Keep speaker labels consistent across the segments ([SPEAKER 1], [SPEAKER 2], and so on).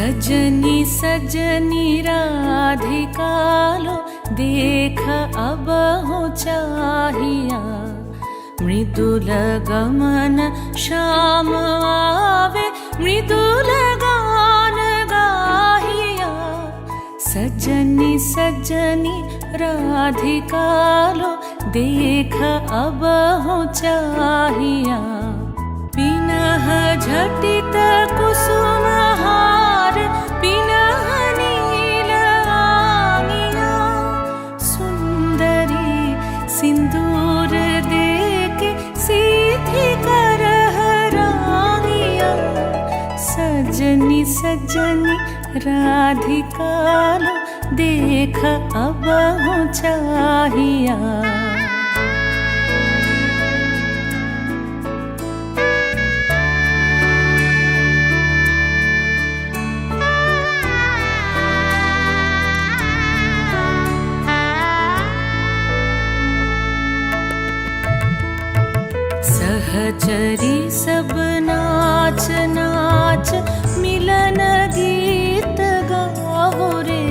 [SPEAKER 1] सजनी सजनी राधिका लो देख अब हो चाहिया, मृदुल गमन श्याम आवे मृदुल गान गाहिया। सजनी सजनी राधिका लो देख अब हो चाहिया, पिनह झटित कुसुम हार पिनह नील आंगिया। सुंदरी सिंदूर देके सीधी करह रांगिया। सजनी सजनी राधिका लो देख अब हो चाहिया। सहचरी सब नाच नाच मिलन गीत गाओ रे,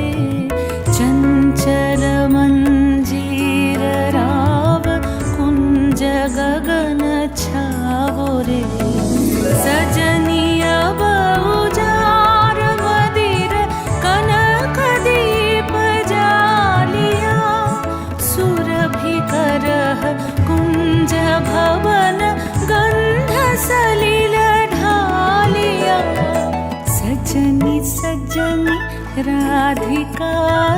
[SPEAKER 1] चंचल मंजीर राव कुंज गगन छाओ रे। सजनी अब उजार मदिर कनक दीप जालिया, सुरभि करह कुंज भवन गंध सलिल ढालिया। सजनी सजनी राधिका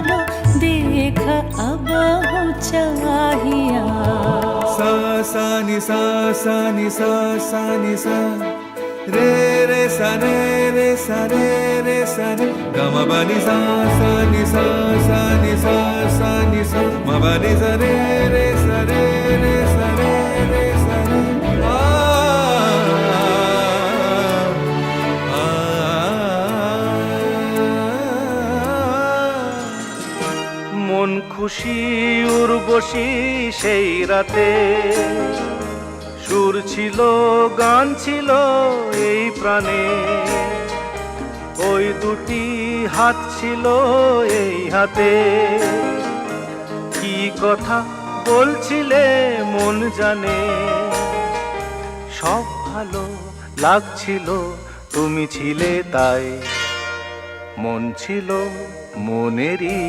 [SPEAKER 1] लो देख अब हो चाहिया।
[SPEAKER 2] सा सा नि सा सा नि सा सा नि सा रे रे सा रे रे सा रे रे सा रे ग म ब नि सा सा नि सा सा नि सा सा नि सा म ब नि सा रे रे सा रे रे सा रे रे सा रे
[SPEAKER 3] মন খুশি উর্বশী সেই রাতে, সুর ছিল গান ছিল এই প্রাণে, ওই দুটি হাত ছিল এই হাতে। কি কথা বলছিলে মন জানে, সব ভালো লাগছিল তুমি ছিলে তাই। মন ছিল মনেরই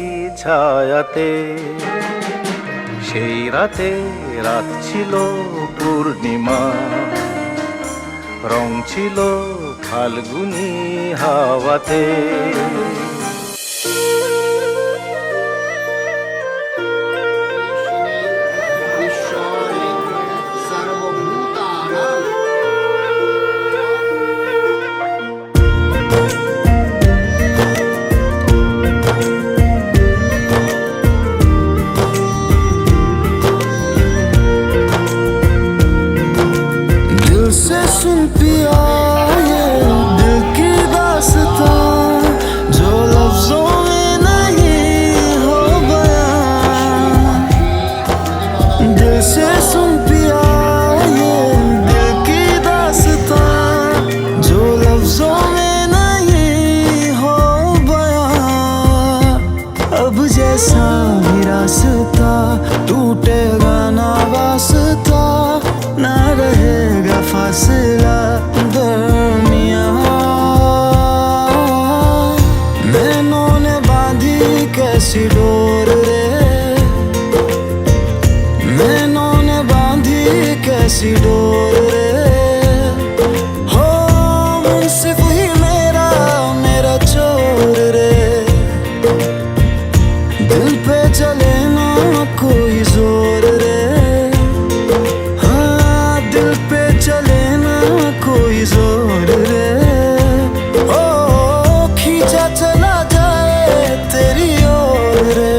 [SPEAKER 3] ছায়াতে, সেই রাতে রাত ছিল পূর্ণিমা, রং ছিল ফাল্গুনি হাওয়াতে।
[SPEAKER 4] सुन पिया ये दिल की दास्तां, जो लफ्जों में नहीं हो बयां। दिल से सुन पिया ये दिल की दास्तां, जो लफ्जों में नहीं हो बयां। अब जैसा भी रास्ता टूटेगा ना वास्ता, ना रहेगा फासला दरमियां। नैनों ने बांधी कैसी डोर रे, नैनों ने बांधी कैसी डोर रे। हो मुंसिफ ही मेरा मेरा चोर रे, दिल पे चले ना कोई जोर रे। चले ना कोई जोर रे, ओ खींचा चला जाए तेरी ओर रे।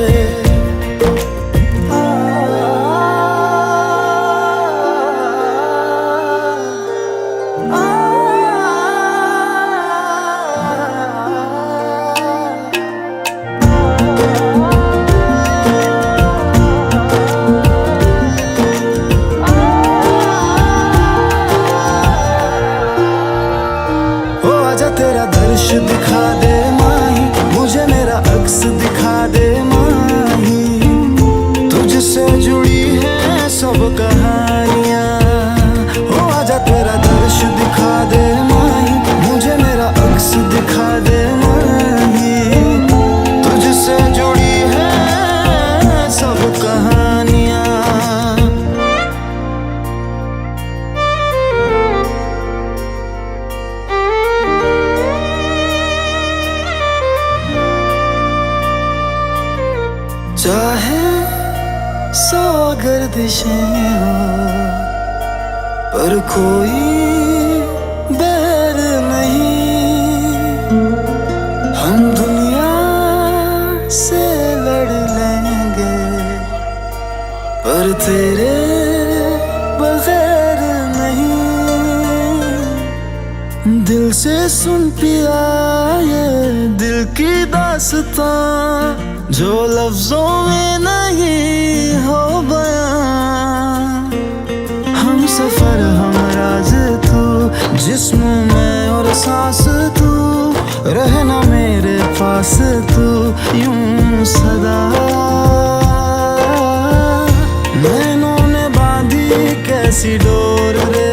[SPEAKER 4] चाहे सौ गर्दिशें हो पर कोई बैर नहीं। हम दुनिया से लड़ लेंगे पर तेरे बगैर नहीं। दिल से सुन पिया ये दिल की दास्तां जो लफ्जों में नहीं हो बयां। हम सफर हम राज तू जिस्म में और सांस तू रहना मेरे पास तू यूं सदा। नैनों ने बांधी कैसी डोर रे,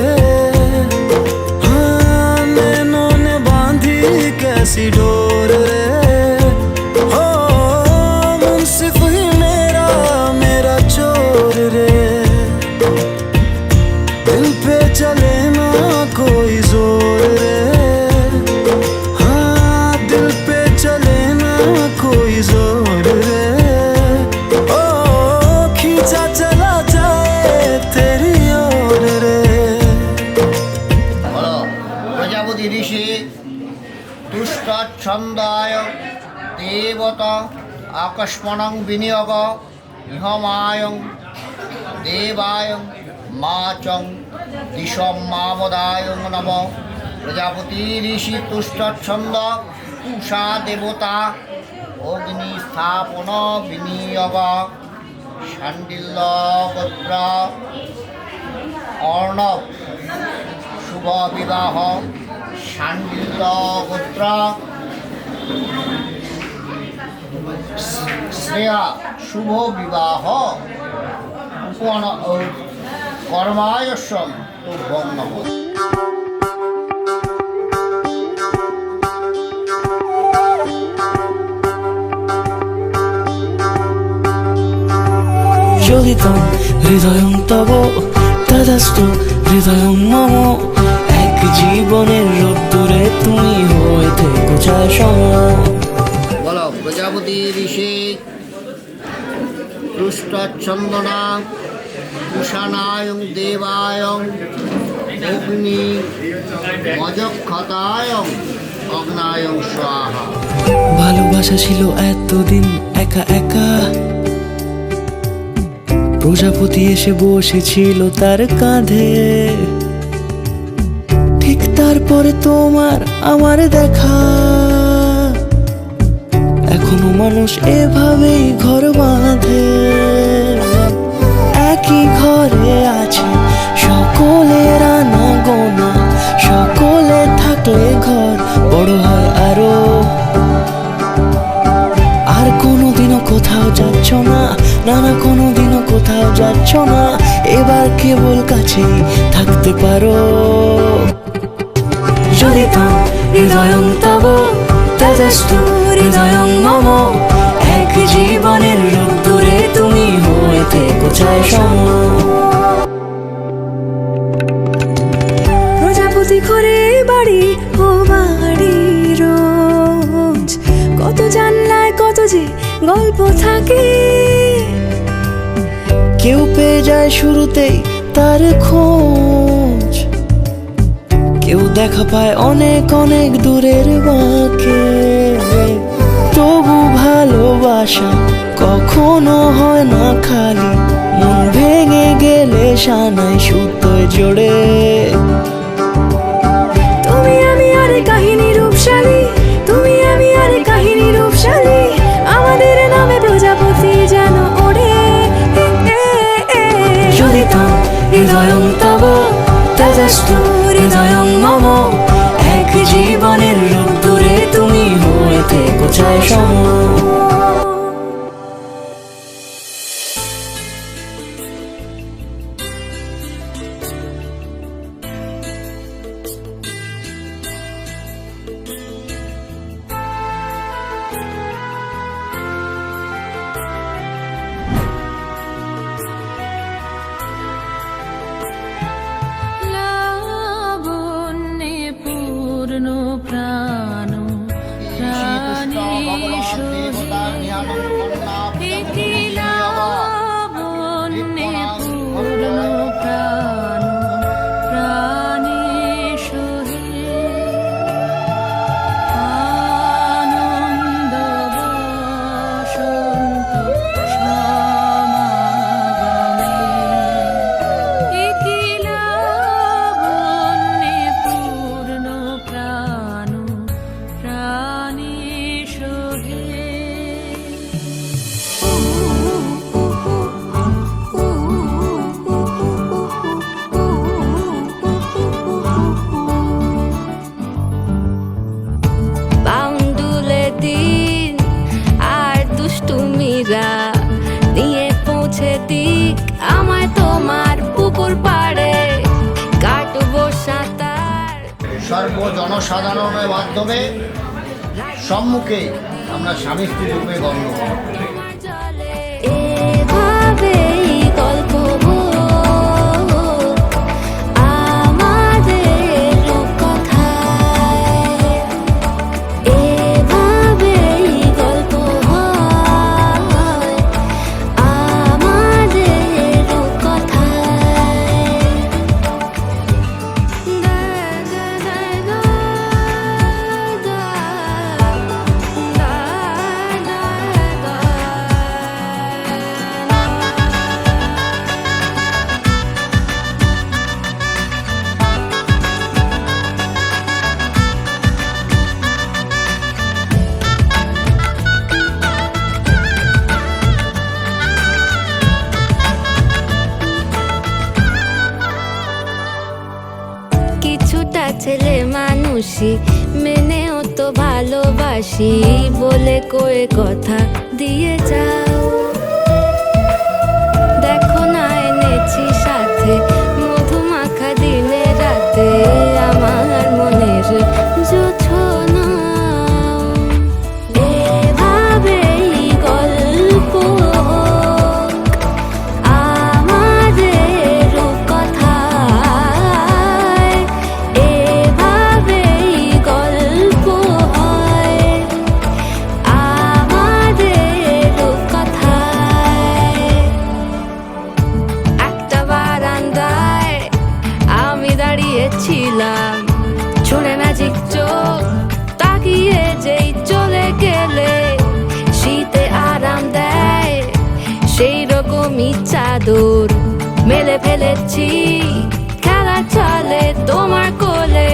[SPEAKER 4] हाँ नैनों ने बांधी कैसी डोर रे। हो मुंसिफ ही मेरा चोर रे। दिल पे चले ना कोई जोर रे, हाँ दिल पे चले ना कोई जोर रे। ओ खींचा चला जाए तेरी ओर रे।
[SPEAKER 5] বলো প্রজাপতি ঋষি তুষ্টচ্ছন্দায় দেবতা আকস্মণং বিনিয়োগ ইহমায়ং দেবায়ং মাচং দিশম মামদায়ং নম। প্রজাপতি ঋষি তুষ্টচ্ছন্দ উষা দেবতা অগ্নি স্থাপন বিনিয়োগ শাণ্ডিল্য গোত্র অর্ণব শুভ বিবাহ শাণ্ডিল্য গোত্র শ্রেয়া শুভ বিবাহ কর্মায়স্যম তুভ্যং নমঃ।
[SPEAKER 6] যোগিতং হৃদয়ং তব তদাস্তু হৃদয়ং মম। এক জীবনের রোদ্দুরে তুমি হয়ে থেকো চায় সম।
[SPEAKER 5] বলো প্রজাপতি ঋষি তুষ্টচ্ছন্দনা উষানায়ং দেবায়ং অগ্নি মজক্ষতায়ং অগ্নায়ং স্বাহা।
[SPEAKER 6] ভালোবাসা ছিল এতদিন একা একা, প্রজাপতি এসে বসেছিল তার কাঁধে। ঠিক তারপরে তোমার আমার দেখা, এখনো মানুষ এভাবেই ঘর বাঁধে। একই ঘরে আছে সকলের আনা গোনা, সকলে থাকলে ঘর বড় হয় আরো। আর কোনোদিনও কোথাও যাচ্ছ না, না না কোনোদিনও কোথাও যাচ্ছ না, এবার কেবল কাছেই থাকতে পারো। যদি তাম হৃদয়ং তব তদস্তু হৃদয়ং মম। এক জীবনের রোদ্দুরে তুমি হয়ে থেকো চায় সম।
[SPEAKER 7] প্রজাপতি ঘরে বাড়ি ও বাড়ি রোজ, কত জানলায় কত যে গল্প থাকে।
[SPEAKER 6] কেউ পেয়ে যায় শুরুতেই তার খোঁজ, কেউ দেখা পায় অনেক অনেক দূরের বাঁকে। তবু ভালোবাসা কখনো হয় না খালি, মন ভেঙে গেলে সানাই সুতোয় জোড়ে।
[SPEAKER 7] তুমি আমি আর কাহিনী রূপশালী, তুমি আমি আর কাহিনী রূপশালী, আমাদের নামে প্রজাপতি যেন ওড়ে।
[SPEAKER 6] যদি তাম হৃদয়ং তব তদস্তু হৃদয়ং মম। এক জীবনের রোদ্দুরে তুমি হয়ে থেকো চায় সম।
[SPEAKER 1] প্রাণ প্রাণেশু
[SPEAKER 6] রোমান্টিক আমায় তোমার পুকুর পাড়ে কাটবো সাঁতার।
[SPEAKER 5] সর্বজনসাধারণের মাধ্যমে সম্মুখে আমরা স্বামী স্ত্রী রূপে গণ্য করি।
[SPEAKER 6] এভাবেই গল্প হোক আমাদের রূপকথায়, এভাবেই গল্প হয় আমাদের রূপকথায়। কিছুটা ছেলে মানুষই মেনেও তো ভালোবাসি বলে কয়ে কথা দিয়ে যাও। দেখো না এনেছি সাথে মধুমাখা দিনে রাতে আমার মনের জোছনা। এভাবেই গল্প হোক আমাদের রূপকথায়, এভাবেই গল্প হয় আমাদের রূপকথায়। একটা বারান্দায় আমি দাঁড়িয়েছিলাম, ছুঁড়ে ম্যাজিক চোখ তাকিয়ে যেই চলে গেলে শীতে আরাম দেয় সেই রকমই চাদর মেলে ফেলেছি, খেলা চলে তোমার কোলে।